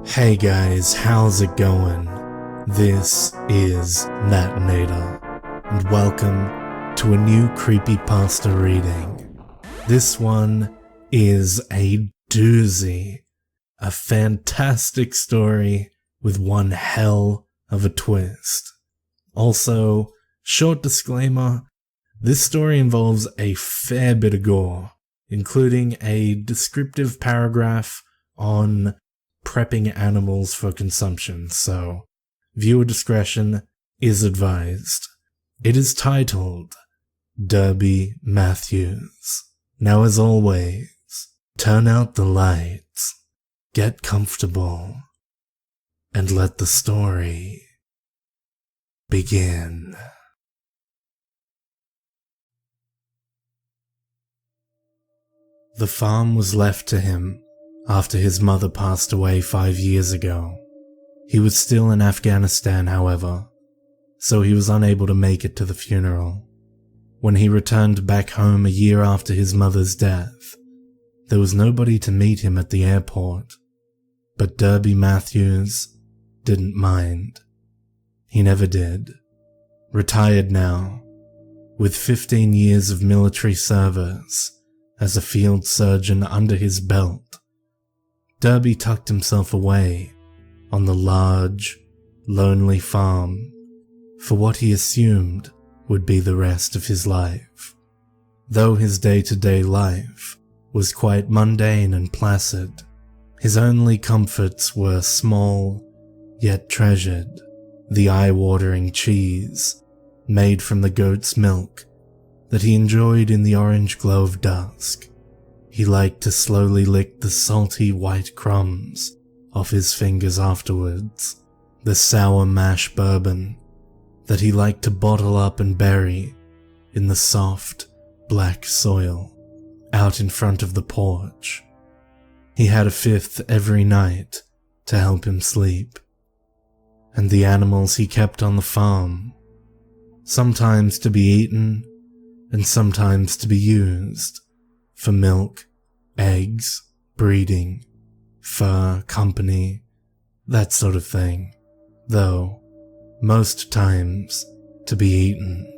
Hey guys, how's it going? This is Natinator, and welcome to a new Creepypasta reading. This one is a doozy, a fantastic story with one hell of a twist. Also, short disclaimer, this story involves a fair bit of gore, including a descriptive paragraph on prepping animals for consumption, so viewer discretion is advised. It is titled Derby Matthews. Now, as always, turn out the lights, get comfortable, and let the story begin. The farm was left to him after his mother passed away 5 years ago. He was still in Afghanistan, however, so he was unable to make it to the funeral. When he returned back home a year after his mother's death, there was nobody to meet him at the airport, but Derby Matthews didn't mind. He never did. Retired now, with 15 years of military service as a field surgeon under his belt, Derby tucked himself away on the large, lonely farm for what he assumed would be the rest of his life. Though his day-to-day life was quite mundane and placid, his only comforts were small, yet treasured: the eye-watering cheese made from the goat's milk that he enjoyed in the orange glow of dusk. He liked to slowly lick the salty white crumbs off his fingers afterwards, the sour mash bourbon that he liked to bottle up and bury in the soft, black soil out in front of the porch. He had a fifth every night to help him sleep. And the animals he kept on the farm, sometimes to be eaten and sometimes to be used for milk, eggs, breeding, fur, company, that sort of thing, though most times to be eaten.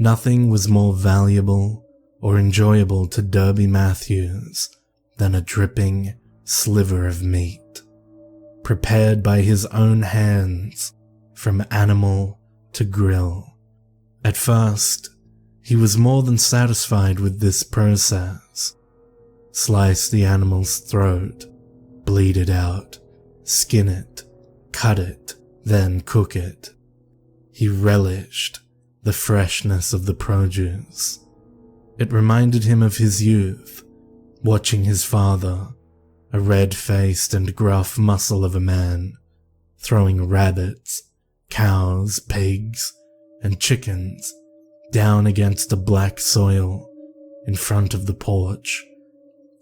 Nothing was more valuable or enjoyable to Derby Matthews than a dripping sliver of meat, prepared by his own hands from animal to grill. At first, he was more than satisfied with this process. Slice the animal's throat, bleed it out, skin it, cut it, then cook it. He relished the freshness of the produce. It reminded him of his youth, watching his father, a red-faced and gruff muscle of a man, throwing rabbits, cows, pigs, and chickens down against the black soil in front of the porch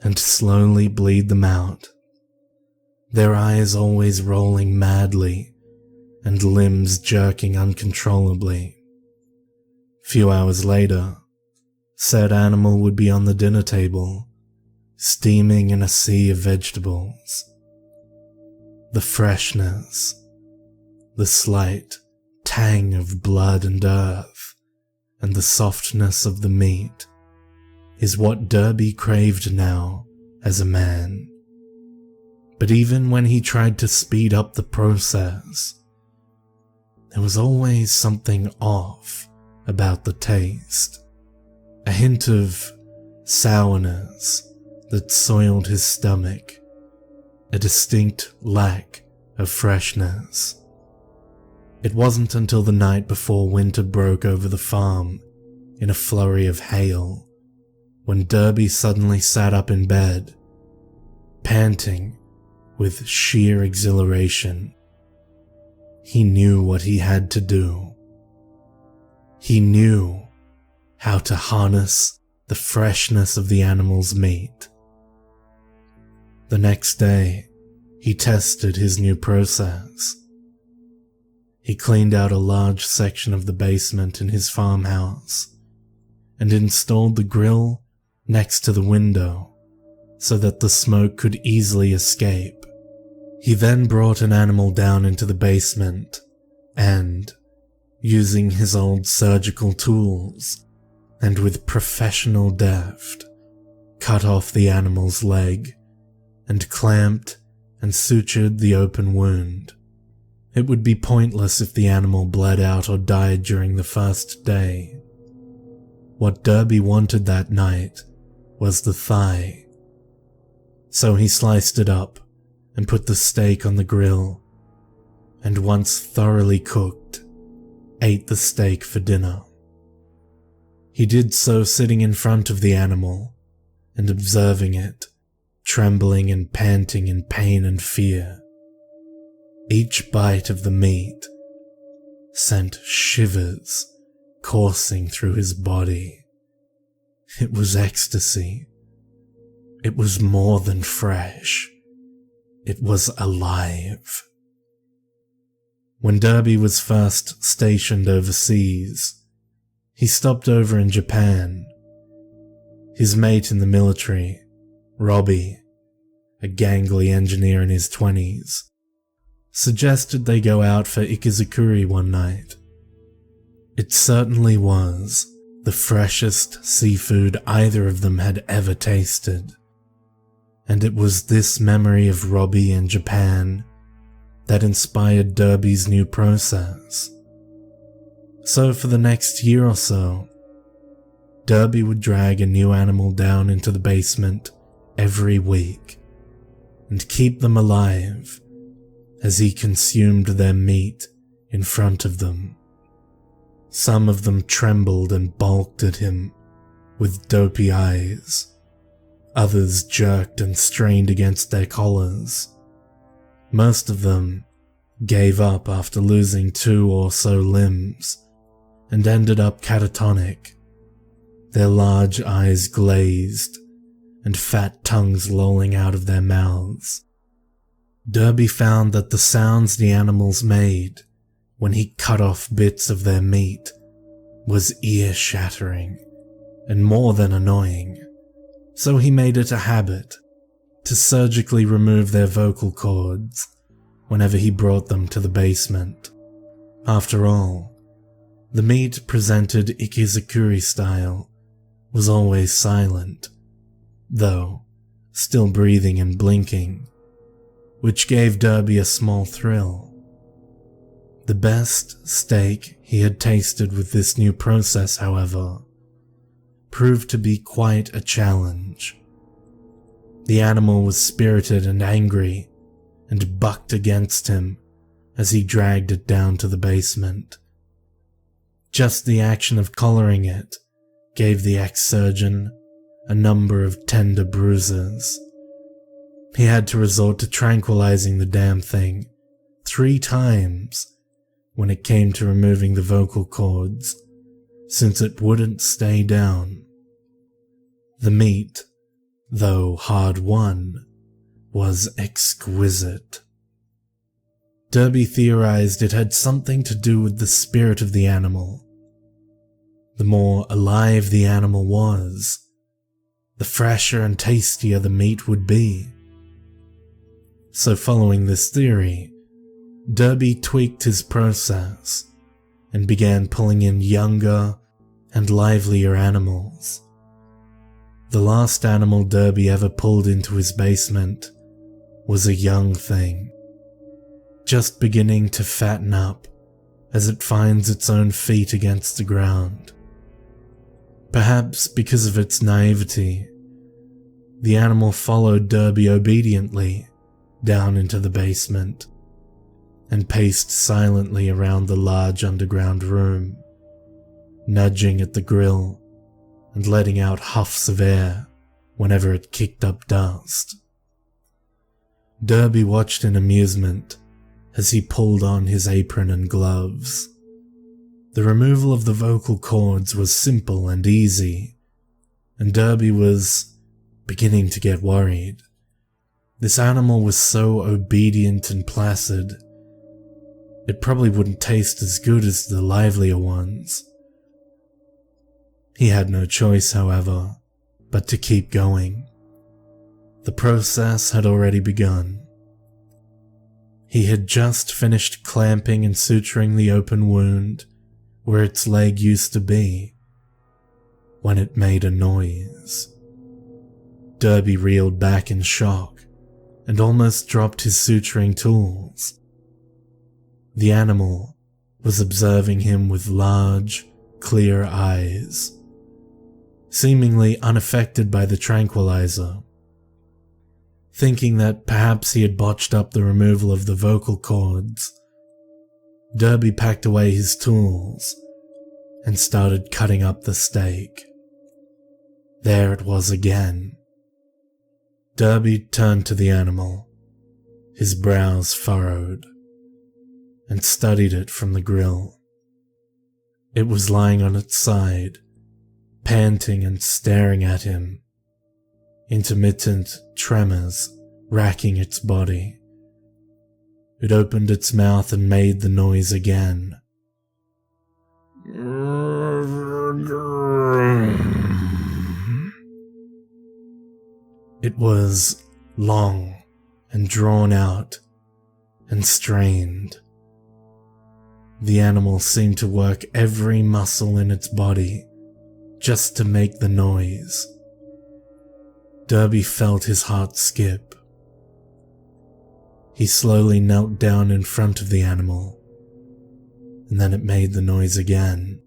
and slowly bleed them out, their eyes always rolling madly and limbs jerking uncontrollably. Few hours later, said animal would be on the dinner table, steaming in a sea of vegetables. The freshness, the slight tang of blood and earth, and the softness of the meat is what Derby craved now as a man. But even when he tried to speed up the process, there was always something off about the taste, a hint of sourness that soiled his stomach, a distinct lack of freshness. It wasn't until the night before winter broke over the farm in a flurry of hail, when Derby suddenly sat up in bed, panting with sheer exhilaration. He knew what he had to do. He knew how to harness the freshness of the animal's meat. The next day, he tested his new process. He cleaned out a large section of the basement in his farmhouse and installed the grill next to the window so that the smoke could easily escape. He then brought an animal down into the basement and, using his old surgical tools and with professional deft, cut off the animal's leg and clamped and sutured the open wound. It would be pointless if the animal bled out or died during the first day. What Derby wanted that night was the thigh. So he sliced it up and put the steak on the grill, and once thoroughly cooked, ate the steak for dinner. He did so sitting in front of the animal and observing it, trembling and panting in pain and fear. Each bite of the meat sent shivers coursing through his body. It was ecstasy. It was more than fresh. It was alive. When Derby was first stationed overseas, he stopped over in Japan. His mate in the military, Robbie, a gangly engineer in his 20s, suggested they go out for ikizakuri one night. It certainly was the freshest seafood either of them had ever tasted, and it was this memory of Robbie in Japan that inspired Derby's new process. So for the next year or so, Derby would drag a new animal down into the basement every week and keep them alive as he consumed their meat in front of them. Some of them trembled and balked at him with dopey eyes. Others jerked and strained against their collars. Most of them gave up after losing 2 or so limbs and ended up catatonic, their large eyes glazed and fat tongues lolling out of their mouths. Derby found that the sounds the animals made when he cut off bits of their meat was ear-shattering and more than annoying, so he made it a habit to surgically remove their vocal cords whenever he brought them to the basement. After all, the meat presented ikizakuri style was always silent, though still breathing and blinking, which gave Derby a small thrill. The best steak he had tasted with this new process, however, proved to be quite a challenge. The animal was spirited and angry and bucked against him as he dragged it down to the basement. Just the action of collaring it gave the ex-surgeon a number of tender bruises. He had to resort to tranquilizing the damn thing 3 times when it came to removing the vocal cords, since it wouldn't stay down. The meat, though hard won, was exquisite. Derby theorized it had something to do with the spirit of the animal. The more alive the animal was, the fresher and tastier the meat would be. So following this theory, Derby tweaked his process and began pulling in younger and livelier animals. The last animal Derby ever pulled into his basement was a young thing, just beginning to fatten up as it finds its own feet against the ground. Perhaps because of its naivety, the animal followed Derby obediently down into the basement and paced silently around the large underground room, nudging at the grill and letting out huffs of air whenever it kicked up dust. Derby watched in amusement as he pulled on his apron and gloves. The removal of the vocal cords was simple and easy, and Derby was beginning to get worried. This animal was so obedient and placid, it probably wouldn't taste as good as the livelier ones. He had no choice, however, but to keep going. The process had already begun. He had just finished clamping and suturing the open wound where its leg used to be when it made a noise. Derby reeled back in shock and almost dropped his suturing tools. The animal was observing him with large, clear eyes, seemingly unaffected by the tranquilizer. Thinking that perhaps he had botched up the removal of the vocal cords, Derby packed away his tools and started cutting up the steak. There it was again. Derby turned to the animal, his brows furrowed, and studied it from the grill. It was lying on its side, panting and staring at him, intermittent tremors racking its body. It opened its mouth and made the noise again. It was long and drawn out and strained. The animal seemed to work every muscle in its body just to make the noise. Derby felt his heart skip. He slowly knelt down in front of the animal, and then it made the noise again.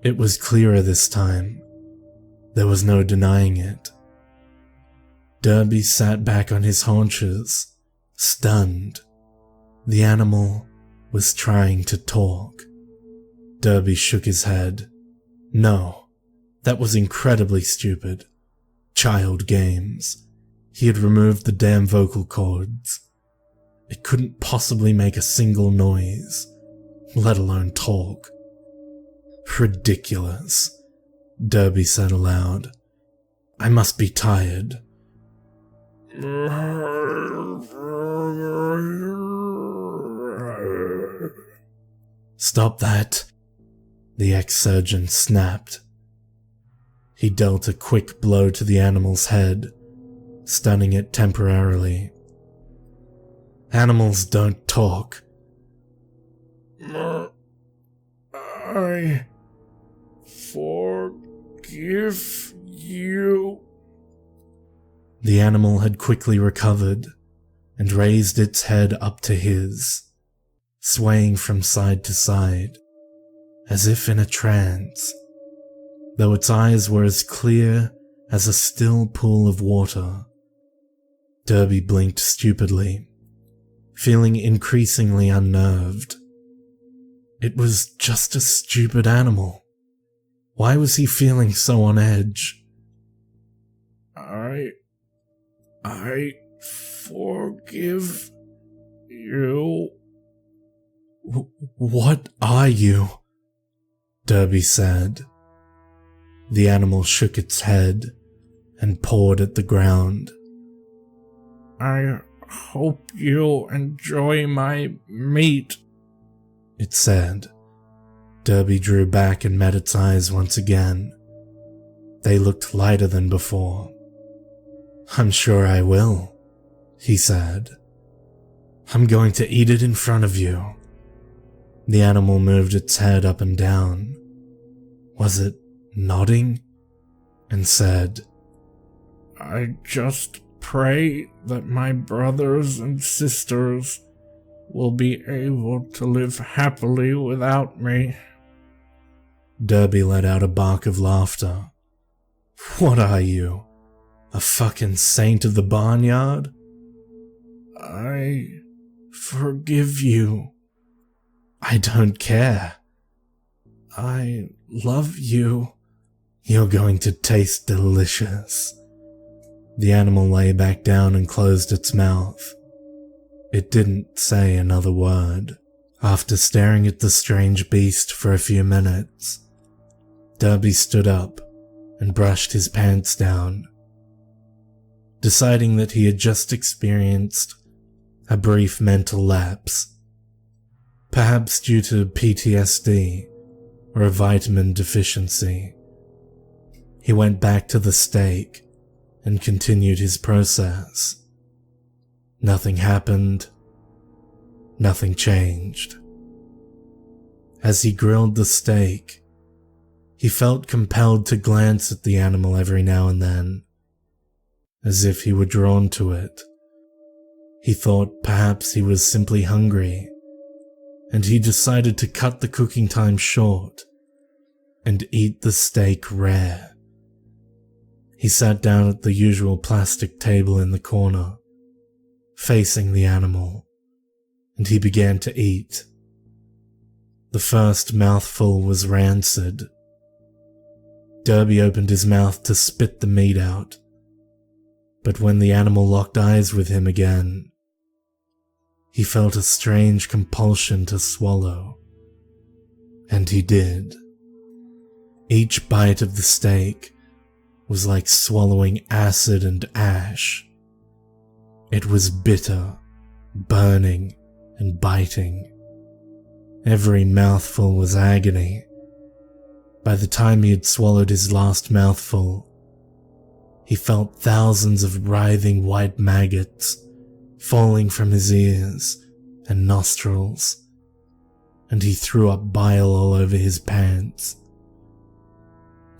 It was clearer this time. There was no denying it. Derby sat back on his haunches, stunned. The animal was trying to talk. Derby shook his head. No, that was incredibly stupid. Child games. He had removed the damn vocal cords. It couldn't possibly make a single noise, let alone talk. Ridiculous, Derby said aloud. I must be tired. Stop that, the ex-surgeon snapped. He dealt a quick blow to the animal's head, stunning it temporarily. Animals don't talk. I forgive you. The animal had quickly recovered and raised its head up to his, swaying from side to side, as if in a trance, though its eyes were as clear as a still pool of water. Derby blinked stupidly, feeling increasingly unnerved. It was just a stupid animal. Why was he feeling so on edge? I forgive you. What are you? Derby said. The animal shook its head and pawed at the ground. I hope you enjoy my meat, it said. Derby drew back and met its eyes once again. They looked lighter than before. I'm sure I will, he said. I'm going to eat it in front of you. The animal moved its head up and down. Was it nodding? And said, I just pray that my brothers and sisters will be able to live happily without me. Derby let out a bark of laughter. What are you? A fucking saint of the barnyard? I forgive you. I don't care. I love you. You're going to taste delicious. The animal lay back down and closed its mouth. It didn't say another word. After staring at the strange beast for a few minutes, Derby stood up and brushed his pants down, deciding that he had just experienced a brief mental lapse, perhaps due to PTSD or a vitamin deficiency. He went back to the steak and continued his process. Nothing happened. Nothing changed. As he grilled the steak, he felt compelled to glance at the animal every now and then, as if he were drawn to it. He thought perhaps he was simply hungry, and he decided to cut the cooking time short and eat the steak rare. He sat down at the usual plastic table in the corner, facing the animal, and he began to eat. The first mouthful was rancid. Derby opened his mouth to spit the meat out, but when the animal locked eyes with him again, he felt a strange compulsion to swallow. And he did. Each bite of the steak was like swallowing acid and ash. It was bitter, burning, and biting. Every mouthful was agony. By the time he had swallowed his last mouthful, he felt thousands of writhing white maggots falling from his ears and nostrils, and he threw up bile all over his pants.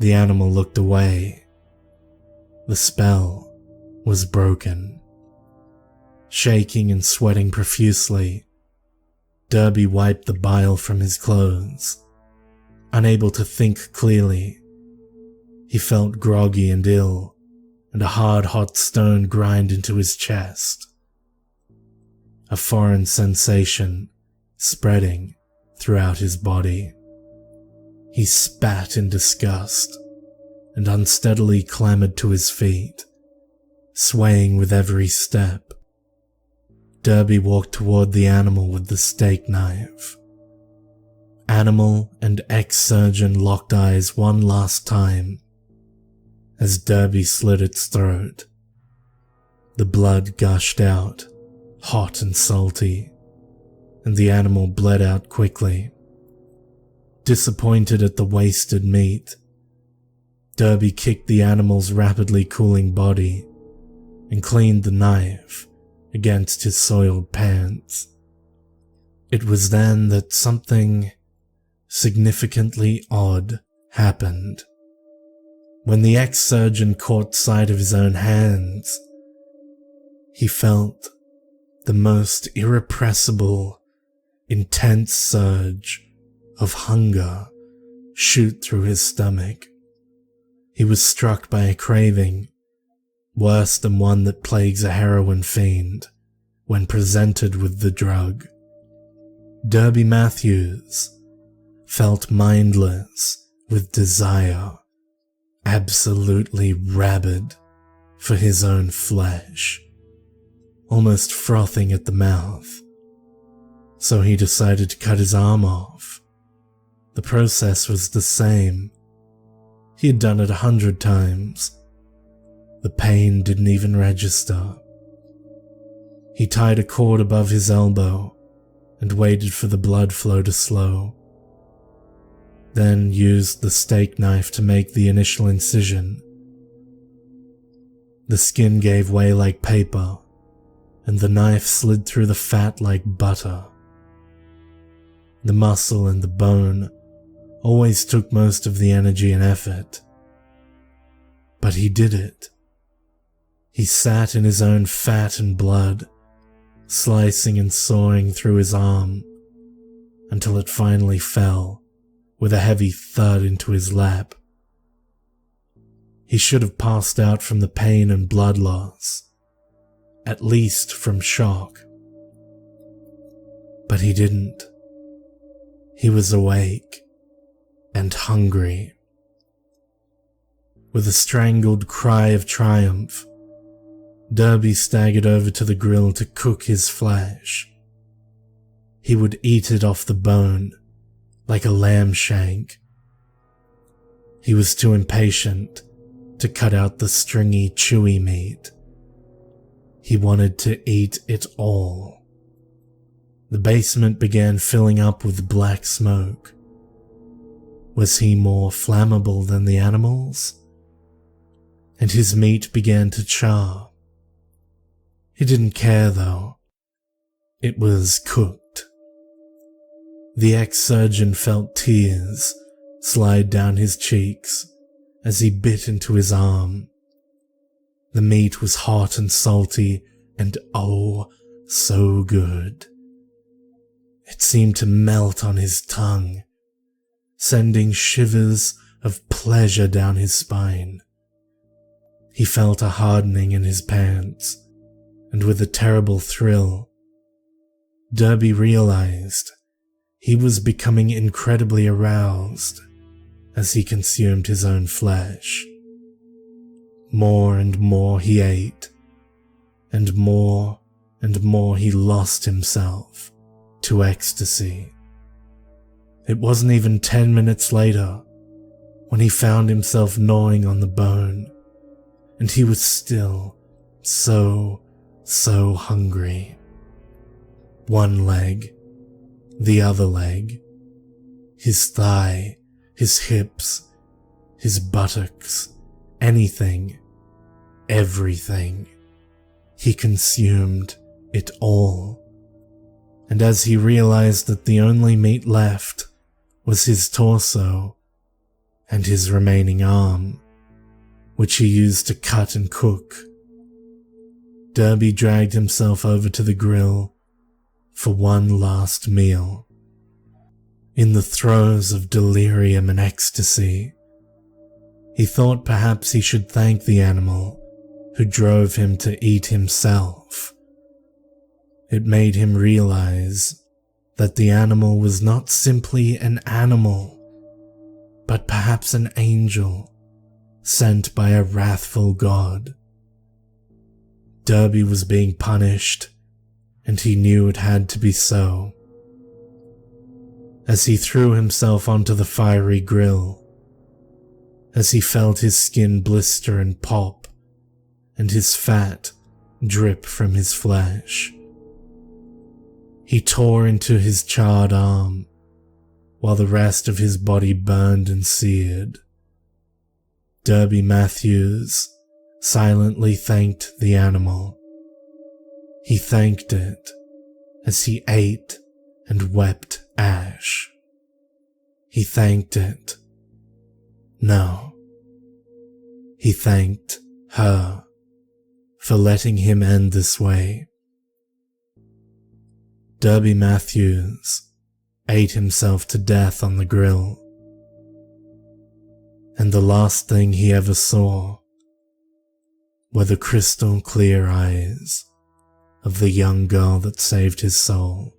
The animal looked away. The spell was broken. Shaking and sweating profusely, Derby wiped the bile from his clothes. Unable to think clearly, he felt groggy and ill, and a hard, hot stone grind into his chest. A foreign sensation spreading throughout his body. He spat in disgust and unsteadily clambered to his feet, swaying with every step. Derby walked toward the animal with the steak knife. Animal and ex-surgeon locked eyes one last time as Derby slit its throat. The blood gushed out, hot and salty, and the animal bled out quickly. Disappointed at the wasted meat, Derby kicked the animal's rapidly cooling body and cleaned the knife against his soiled pants. It was then that something significantly odd happened. When the ex-surgeon caught sight of his own hands, he felt the most irrepressible, intense surge of hunger shoot through his stomach. He was struck by a craving, worse than one that plagues a heroin fiend when presented with the drug. Derby Matthews felt mindless with desire, absolutely rabid for his own flesh, almost frothing at the mouth. So he decided to cut his arm off. The process was the same. He had done it 100 times. The pain didn't even register. He tied a cord above his elbow and waited for the blood flow to slow. Then used the steak knife to make the initial incision. The skin gave way like paper, and the knife slid through the fat like butter. The muscle and the bone always took most of the energy and effort. But he did it. He sat in his own fat and blood, slicing and sawing through his arm, until it finally fell with a heavy thud into his lap. He should have passed out from the pain and blood loss, at least from shock. But he didn't. He was awake and hungry. With a strangled cry of triumph, Derby staggered over to the grill to cook his flesh. He would eat it off the bone, like a lamb shank. He was too impatient to cut out the stringy, chewy meat. He wanted to eat it all. The basement began filling up with black smoke. Was he more flammable than the animals? and his meat began to char. He didn't care though. It was cooked. The ex-surgeon felt tears slide down his cheeks as he bit into his arm. The meat was hot and salty and oh, so good. It seemed to melt on his tongue, sending shivers of pleasure down his spine. He felt a hardening in his pants, and with a terrible thrill, Derby realized he was becoming incredibly aroused as he consumed his own flesh. More and more he ate, and more he lost himself to ecstasy. It wasn't even 10 minutes later when he found himself gnawing on the bone, and he was still so hungry. One leg, the other leg, his thigh, his hips, his buttocks, anything, everything. He consumed it all. And as he realized that the only meat left was his torso and his remaining arm, which he used to cut and cook, Derby dragged himself over to the grill for one last meal. In the throes of delirium and ecstasy, he thought perhaps he should thank the animal who drove him to eat himself. It made him realize that the animal was not simply an animal, but perhaps an angel sent by a wrathful god. Derby was being punished, and he knew it had to be so. As he threw himself onto the fiery grill, as he felt his skin blister and pop, and his fat drip from his flesh, he tore into his charred arm, while the rest of his body burned and seared. Derby Matthews silently thanked the animal. He thanked it as he ate and wept ash. He thanked it. No. He thanked her for letting him end this way. Derby Matthews ate himself to death on the grill, and the last thing he ever saw were the crystal clear eyes of the young girl that saved his soul.